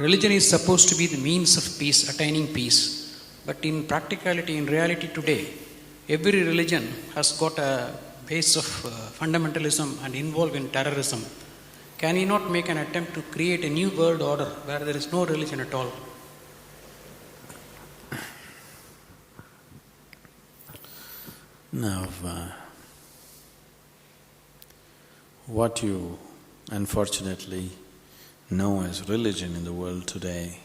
religion is supposed to be the means of peace, attaining peace. But in practicality, in reality today, every religion has got a base of fundamentalism and involved in terrorism. Can he not make an attempt to create a new world order where there is no religion at all? Now, what you unfortunately know as religion in the world today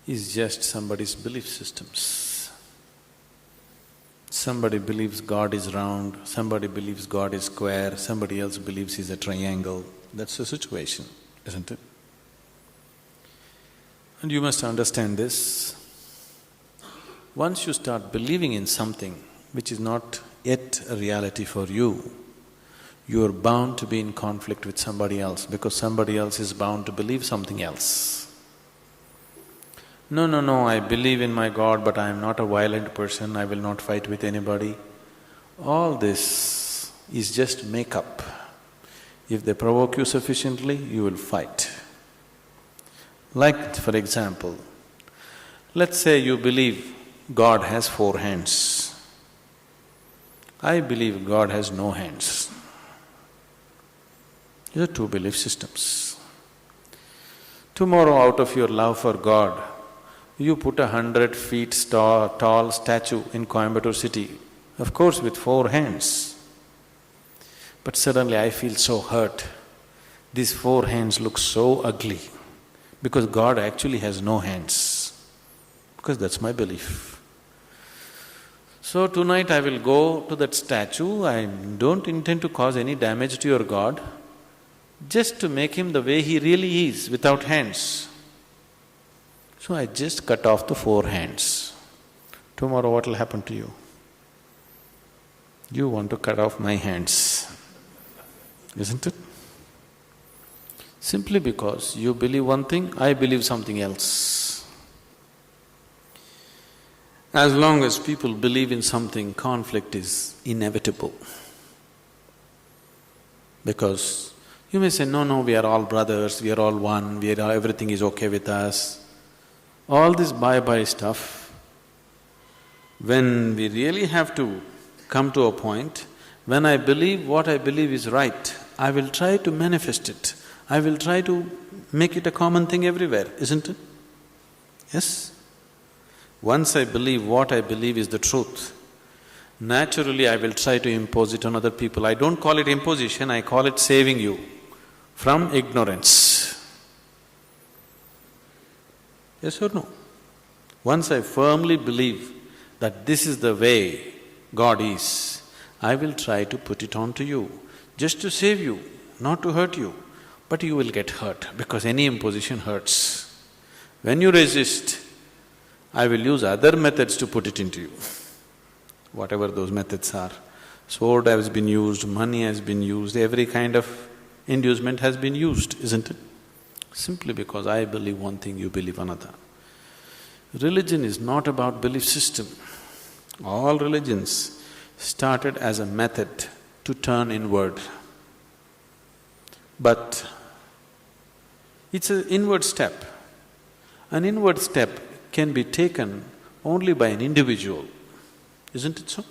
is just somebody's belief systems. Somebody believes God is round, somebody believes God is square, somebody else believes he's a triangle. That's the situation, isn't it? And you must understand this. Once you start believing in something which is not yet a reality for you, you are bound to be in conflict with somebody else because somebody else is bound to believe something else. No, I believe in my God, but I am not a violent person, I will not fight with anybody. All this is just make-up. If they provoke you sufficiently, you will fight. Like, for example, let's say you believe God has 4 hands. I believe God has no hands. These are 2 belief systems. Tomorrow, out of your love for God, you put 100 feet tall statue in Coimbatore city, of course with 4 hands. But suddenly I feel so hurt. These 4 hands look so ugly because God actually has no hands, because that's my belief. So tonight I will go to that statue, I don't intend to cause any damage to your God, just to make him the way he really is, without hands. So I just cut off the 4 hands. Tomorrow what will happen to you? You want to cut off my hands, isn't it? Simply because you believe one thing, I believe something else. As long as people believe in something, conflict is inevitable. Because you may say, no, we are all brothers, we are all one, everything is okay with us. All this bye-bye stuff, when we really have to come to a point, when I believe what I believe is right, I will try to manifest it. I will try to make it a common thing everywhere, isn't it? Yes? Once I believe what I believe is the truth, naturally I will try to impose it on other people. I don't call it imposition, I call it saving you from ignorance. Yes or no? Once I firmly believe that this is the way God is, I will try to put it on to you, just to save you, not to hurt you. But you will get hurt because any imposition hurts. When you resist, I will use other methods to put it into you, whatever those methods are. Sword has been used, money has been used, every kind of inducement has been used, isn't it? Simply because I believe one thing, you believe another. Religion is not about belief system. All religions started as a method to turn inward. But it's an inward step. An inward step can be taken only by an individual, isn't it so?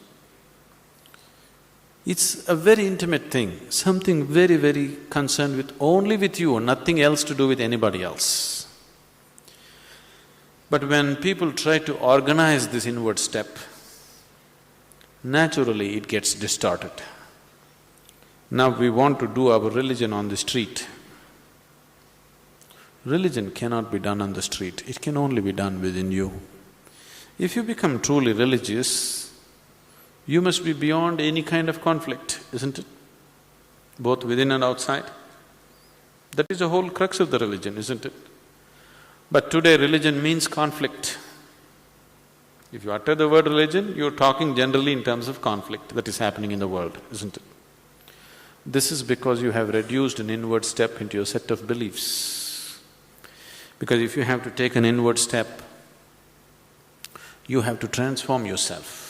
It's a very intimate thing, something very, very concerned with only with you, nothing else to do with anybody else. But when people try to organize this inward step, naturally it gets distorted. Now we want to do our religion on the street. Religion cannot be done on the street, it can only be done within you. If you become truly religious, you must be beyond any kind of conflict, isn't it? Both within and outside. That is the whole crux of the religion, isn't it? But today religion means conflict. If you utter the word religion, you're talking generally in terms of conflict that is happening in the world, isn't it? This is because you have reduced an inward step into your set of beliefs. Because if you have to take an inward step, you have to transform yourself.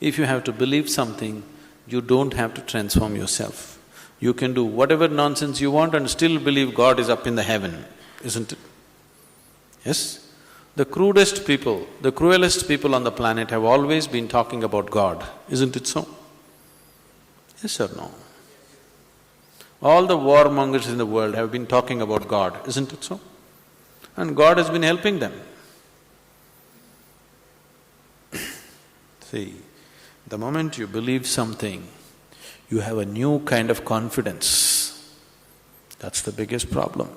If you have to believe something, you don't have to transform yourself. You can do whatever nonsense you want and still believe God is up in the heaven, isn't it? Yes? The crudest people, the cruelest people on the planet have always been talking about God, isn't it so? Yes or no? All the warmongers in the world have been talking about God, isn't it so? And God has been helping them. See, the moment you believe something, you have a new kind of confidence. That's the biggest problem.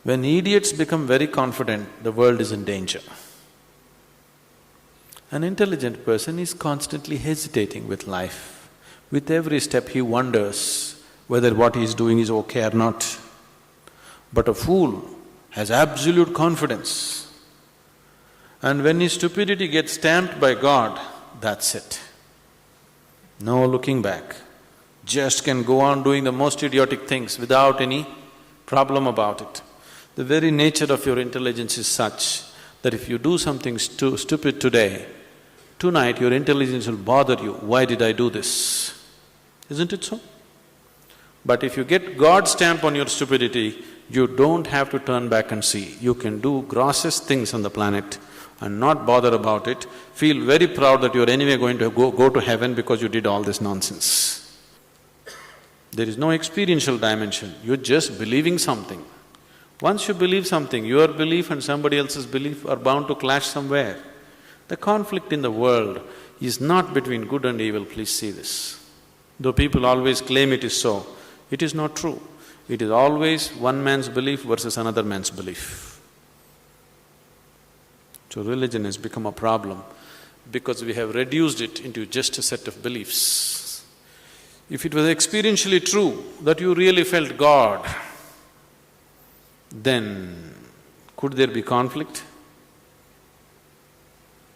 When idiots become very confident, the world is in danger. An intelligent person is constantly hesitating with life. With every step he wonders whether what he is doing is okay or not. But a fool has absolute confidence. And when his stupidity gets stamped by God, that's it. No looking back. Just can go on doing the most idiotic things without any problem about it. The very nature of your intelligence is such that if you do something stupid today, tonight your intelligence will bother you, why did I do this? Isn't it so? But if you get God's stamp on your stupidity, you don't have to turn back and see. You can do grossest things on the planet and not bother about it, feel very proud that you're anyway going to go to heaven because you did all this nonsense. There is no experiential dimension, you're just believing something. Once you believe something, your belief and somebody else's belief are bound to clash somewhere. The conflict in the world is not between good and evil, please see this. Though people always claim it is so, it is not true. It is always one man's belief versus another man's belief. So religion has become a problem because we have reduced it into just a set of beliefs. If it was experientially true that you really felt God, then could there be conflict?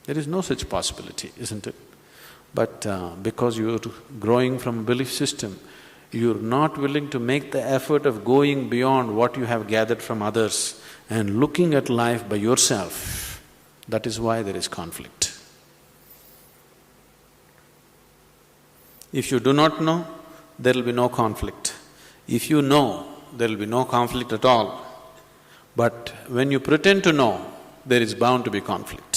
There is no such possibility, isn't it? But because you're growing from a belief system, you're not willing to make the effort of going beyond what you have gathered from others and looking at life by yourself. That is why there is conflict. If you do not know, there will be no conflict. If you know, there will be no conflict at all. But when you pretend to know, there is bound to be conflict.